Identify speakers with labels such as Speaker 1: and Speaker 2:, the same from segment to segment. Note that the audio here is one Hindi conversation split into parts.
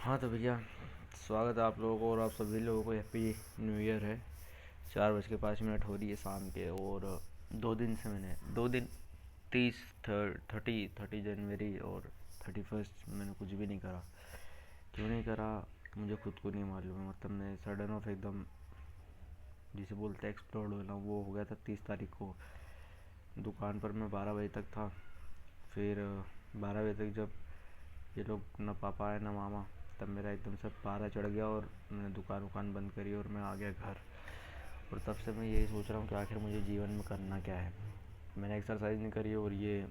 Speaker 1: हाँ तो भैया, स्वागत है आप लोगों को और आप सभी लोगों को हैप्पी न्यू ईयर है। 4:05 हो रही है शाम के। और 2 दिन से मैंने 2 दिन 30 जनवरी और 31 मैंने कुछ भी नहीं करा। क्यों नहीं करा मुझे खुद को नहीं मालूम है। मतलब मैं सडन ऑफ एकदम, जिसे बोलते हैं एक्सप्लोड होना, वो हो गया था 30 तारीख को। दुकान पर मैं 12 बजे तक था। फिर 12 बजे तक जब ये लोग, ना पापा आए ना मामा, तब मेरा एकदम से पारा चढ़ गया और मैंने दुकान वुकान बंद करी और मैं आ गया घर। और तब से मैं यही सोच रहा हूँ कि आखिर मुझे जीवन में करना क्या है। मैंने एक्सरसाइज नहीं करी और ये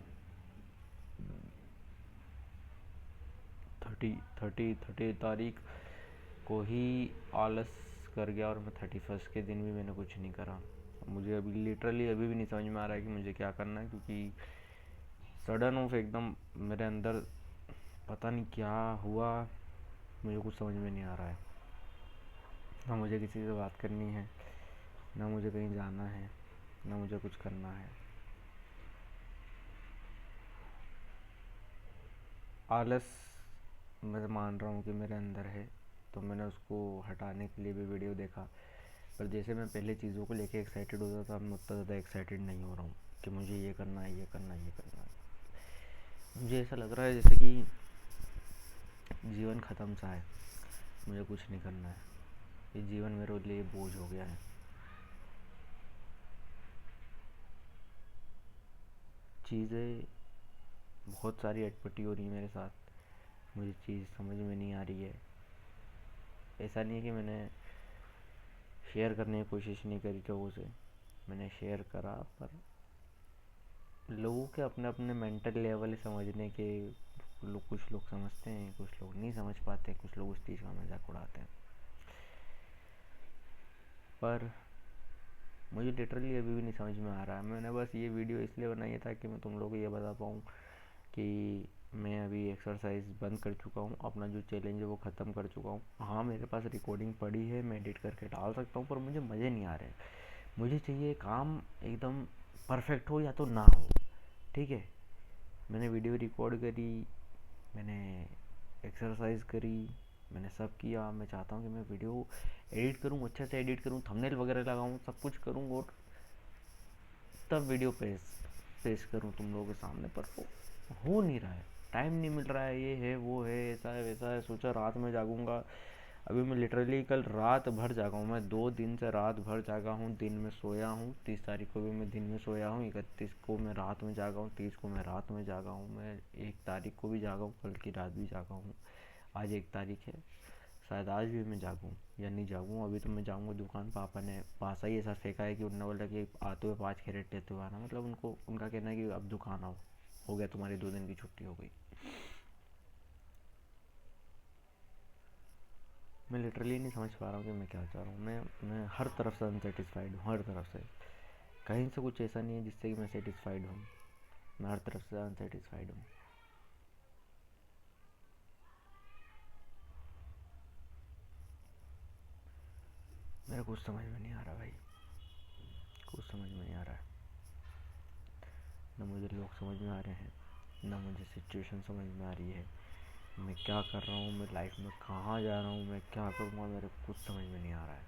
Speaker 1: 30 तारीख को ही आलस कर गया और मैं 31 के दिन भी मैंने कुछ नहीं करा। मुझे अभी लिटरली अभी भी नहीं समझ में आ रहा है कि मुझे क्या करना है, क्योंकि सडन ऑफ एकदम मेरे अंदर पता नहीं क्या हुआ। मुझे कुछ समझ में नहीं आ रहा है। ना मुझे किसी से बात करनी है, ना मुझे कहीं जाना है, ना मुझे कुछ करना है। आलस मैं मान रहा हूँ कि मेरे अंदर है, तो मैंने उसको हटाने के लिए भी वीडियो देखा। पर जैसे मैं पहले चीज़ों को लेके एक्साइटेड होता था, मैं उतना ज़्यादा एक्साइटेड नहीं हो रहा हूँ कि मुझे ये करना है, ये करना है, ये करना है। मुझे ऐसा लग रहा है जैसे कि जीवन ख़त्म सा है, मुझे कुछ नहीं करना है। ये जीवन मेरे लिए बोझ हो गया है। चीज़ें बहुत सारी अटपटी हो रही है मेरे साथ। मुझे चीज़ समझ में नहीं आ रही है। ऐसा नहीं है कि मैंने शेयर करने की कोशिश नहीं करी लोगों से, मैंने शेयर करा, पर लोगों के अपने अपने मेंटल लेवल समझने के लोग, कुछ लोग समझते हैं, कुछ लोग नहीं समझ पाते, कुछ लोग उस चीज़ का मजाक उड़ाते हैं। पर मुझे लिटरली अभी भी नहीं समझ में आ रहा है। मैंने बस ये वीडियो इसलिए बनाई था कि मैं तुम लोगों को ये बता पाऊँ कि मैं अभी एक्सरसाइज बंद कर चुका हूँ, अपना जो चैलेंज है वो ख़त्म कर चुका हूँ। हाँ, मेरे पास रिकॉर्डिंग पड़ी है, मैं एडिट करके डाल सकता हूँ, पर मुझे मज़े नहीं आ रहे। मुझे चाहिए काम एकदम परफेक्ट हो या तो ना हो। ठीक है, मैंने वीडियो रिकॉर्ड करी, मैंने एक्सरसाइज करी, मैंने सब किया। मैं चाहता हूँ कि मैं वीडियो एडिट करूँ, अच्छे से एडिट करूँ, थंबनेल वगैरह लगाऊँ, सब कुछ करूँ और तब वीडियो पेश पेश करूँ तुम लोगों के सामने। पर वो हो नहीं रहा है, टाइम नहीं मिल रहा है, ये है वो है, ऐसा है वैसा है। सोचा रात में जागूंगा। अभी मैं लिटरली कल रात भर जागा हूँ। मैं 2 दिन से रात भर जागा हूँ, दिन में सोया हूँ। 30 तारीख को भी मैं दिन में सोया हूँ, 31 को मैं रात में जागा हूँ, 30 को मैं रात में जागा हूँ, मैं 1 तारीख को भी जागा हूँ, कल की रात भी जागा हूँ। आज 1 तारीख है, शायद आज भी मैं जागूँ या नहीं जागूँ। अभी तो मैं जाऊँगा दुकान। पापा ने पासा ही ऐसा फेंका है कि उन्होंने बोला कि आते हुए 5 कैरेट लेते हुए आना। मतलब उनको, उनका कहना है कि अब दुकान आओ, हो गया तुम्हारी 2 दिन की छुट्टी हो गई। मैं लिटरली नहीं समझ पा रहा हूँ कि मैं क्या चाह रहा हूँ। मैं हर तरफ से अनसेटिस्फाइड हूँ, हर तरफ से। कहीं से कुछ ऐसा नहीं है जिससे कि मैं सेटिस्फाइड हूँ। मैं हर तरफ से अनसेटिस्फाइड हूँ। मेरा कुछ समझ में नहीं आ रहा भाई, कुछ समझ में नहीं आ रहा है। ना मुझे लोग समझ में आ रहे हैं, ना मुझे सिचुएशन समझ में आ रही है। मैं क्या कर रहा हूँ, मैं लाइफ में कहाँ जा रहा हूँ, मैं क्या करूँगा, मेरे कुछ समझ में नहीं आ रहा है।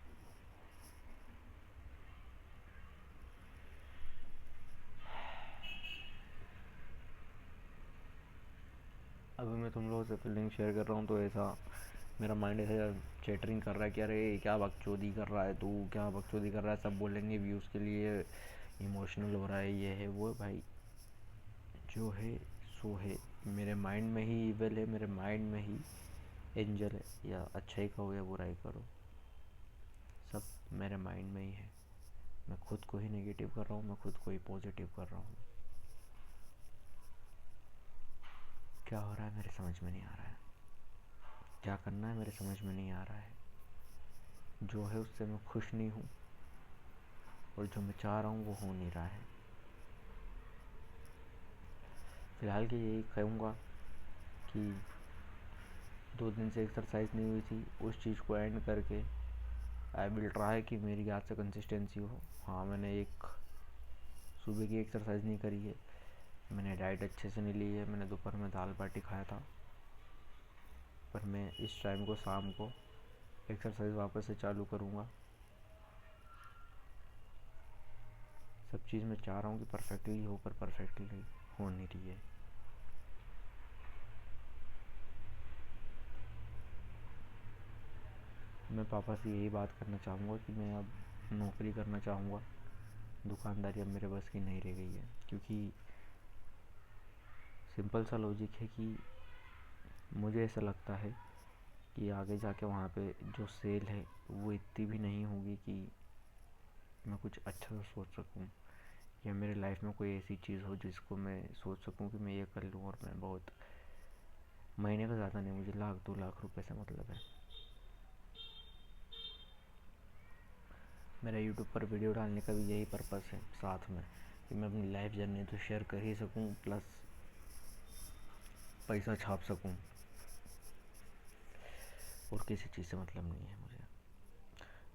Speaker 1: अभी मैं तुम लोगों से फीलिंग शेयर कर रहा हूँ तो ऐसा मेरा माइंड ऐसा चैटरिंग कर रहा है कि अरे क्या बकचोदी कर रहा है तू, क्या बकचोदी कर रहा है, सब बोलेंगे व्यूज़ के लिए, इमोशनल हो रहा है, ये है वो है। भाई जो है सो है। मेरे माइंड में ही इवल है, मेरे माइंड में ही एंजल है। या अच्छाई कहो या बुराई करो, सब मेरे माइंड में ही है। मैं खुद को ही नेगेटिव कर रहा हूँ, मैं खुद को ही पॉजिटिव कर रहा हूँ। क्या हो रहा है मेरे समझ में नहीं आ रहा है। क्या करना है मेरे समझ में नहीं आ रहा है। जो है उससे मैं खुश नहीं हूँ, और जो मैं चाह रहा हूँ वो हो नहीं रहा है। फ़िलहाल के यही कहूँगा कि 2 दिन से एक्सरसाइज नहीं हुई थी, उस चीज़ को एंड करके आई विल ट्राई कि मेरी आज से कंसिस्टेंसी हो। हाँ, मैंने एक सुबह की एक्सरसाइज नहीं करी है, मैंने डाइट अच्छे से नहीं ली है, मैंने दोपहर में दाल बाटी खाया था, पर मैं इस टाइम को शाम को एक्सरसाइज वापस से चालू करूँगा। सब चीज़ मैं चाह रहा हूँ कि परफेक्टली हो, पर परफेक्टली हो नहीं रही है। मैं पापा से यही बात करना चाहूँगा कि मैं अब नौकरी करना चाहूँगा। दुकानदारी अब मेरे बस की नहीं रह गई है, क्योंकि सिंपल सा लॉजिक है कि मुझे ऐसा लगता है कि आगे जाके वहाँ पे जो सेल है वो इतनी भी नहीं होगी कि मैं कुछ अच्छा सा सोच सकूँ, या मेरे लाइफ में कोई ऐसी चीज़ हो जिसको मैं सोच सकूँ कि मैं ये कर लूँ और मैं बहुत, महीने का ज़्यादा नहीं, मुझे 1-2 लाख रुपए से मतलब है। मेरा यूट्यूब पर वीडियो डालने का भी यही पर्पस है, साथ में कि मैं अपनी लाइफ जर्नी तो शेयर कर ही सकूं, प्लस पैसा छाप सकूं। और किसी चीज़ से मतलब नहीं है मुझे।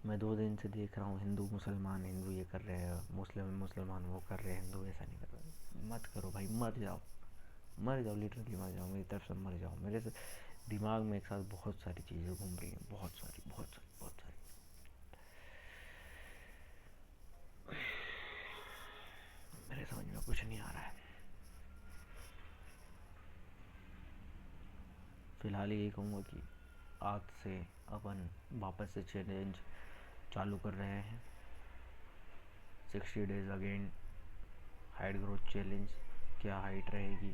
Speaker 1: मैं 2 दिन से देख रहा हूँ हिंदू मुसलमान, हिंदू ये कर रहे हैं, मुसलमान वो कर रहे हैं, हिंदू ऐसा नहीं कर रहे। मत करो भाई, मर जाओ, मर जाओ, लिटरली मर जाओ, मेरी तरफ से मर जाओ। मेरे से दिमाग में एक साथ बहुत सारी चीज़ें घूम रही हैं, बहुत सारी, बहुत सारी, बहुत सारी। मेरे समझ में कुछ नहीं आ रहा है। फिलहाल यही कहूँगा कि आज से अपन वापस से चैलेंज चालू कर रहे हैं। 60 days again height growth challenge. क्या हाइट रहेगी,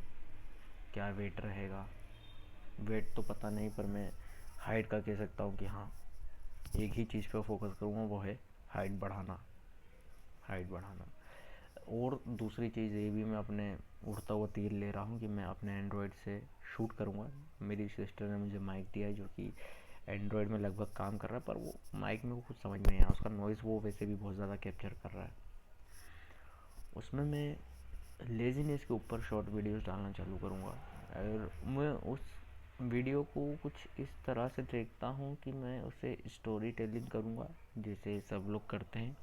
Speaker 1: क्या वेट रहेगा, वेट तो पता नहीं, पर मैं हाइट का कह सकता हूँ कि हाँ, एक ही चीज़ पर फोकस करूँगा, वो है हाइट बढ़ाना, हाइट बढ़ाना। और दूसरी चीज़ ये भी मैं अपने उड़ता हुआ तीर ले रहा हूँ कि मैं अपने एंड्रॉयड से शूट करूँगा। मेरी सिस्टर ने मुझे माइक दिया है जो कि एंड्रॉयड में लगभग काम कर रहा है, पर वो माइक में कुछ समझ में नहीं आया, उसका नॉइज़ वो वैसे भी बहुत ज़्यादा कैप्चर कर रहा है। उसमें मैं लेज़ीनेस के ऊपर शॉर्ट वीडियोस डालना चालू करूँगा। और मैं उस वीडियो को कुछ इस तरह से देखता हूँ कि मैं उसे स्टोरी टेलिंग करूँगा, जैसे सब लोग करते हैं,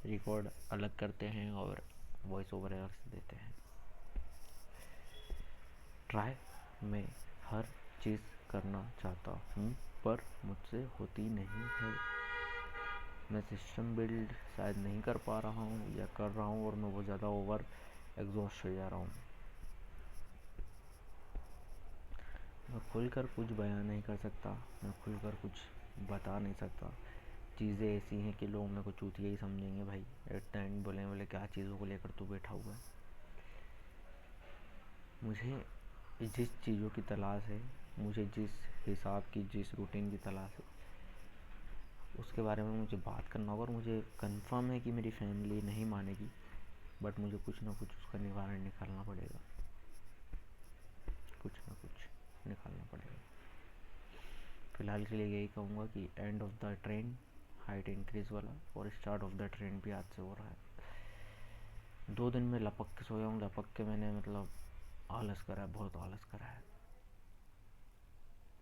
Speaker 1: रिकॉर्ड अलग करते हैं और वॉइस ओवर अलग से देते हैं। ट्राई मैं हर चीज़ करना चाहता हूँ, पर मुझसे होती नहीं है। मैं सिस्टम बिल्ड शायद नहीं कर पा रहा हूँ, या कर रहा हूँ और मैं बहुत ज़्यादा ओवर एग्जॉस्ट हो जा रहा हूँ। मैं खुलकर कुछ बयान नहीं कर सकता, मैं खुलकर कुछ बता नहीं सकता। चीज़ें ऐसी हैं कि लोग मेरे को चूतिया ही समझेंगे भाई। एट द एंड बोले बोले क्या चीज़ों को लेकर तू बैठा हुआ है। मुझे जिस चीज़ों की तलाश है, मुझे जिस हिसाब की, जिस रूटीन की तलाश है, उसके बारे में मुझे बात करना होगा। और मुझे कंफर्म है कि मेरी फैमिली नहीं मानेगी, बट मुझे कुछ ना कुछ उसका निवारण निकालना पड़ेगा, कुछ ना कुछ निकालना पड़ेगा। फ़िलहाल के लिए यही कहूँगा कि end of the trend height increase वाला, और स्टार्ट ऑफ द ट्रेंड भी आज से हो रहा है। 2 दिन में लपक के सोया हूँ, लपक के मैंने मतलब आलस करा है, बहुत आलस करा है।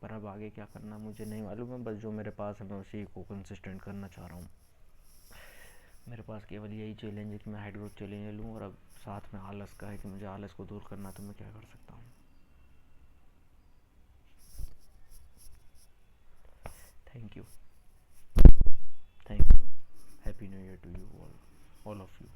Speaker 1: पर अब आगे क्या करना मुझे नहीं मालूम है, बस जो मेरे पास है मैं उसी को कंसिस्टेंट करना चाह रहा हूँ। मेरे पास केवल यही चैलेंज है कि मैं हाइट ग्रोथ चैलेंज लूँ, और अब साथ में आलस का है कि मुझे आलस को दूर करना, तो मैं क्या कर सकता हूँ। Thank you, thank you. Happy new year to you all of you.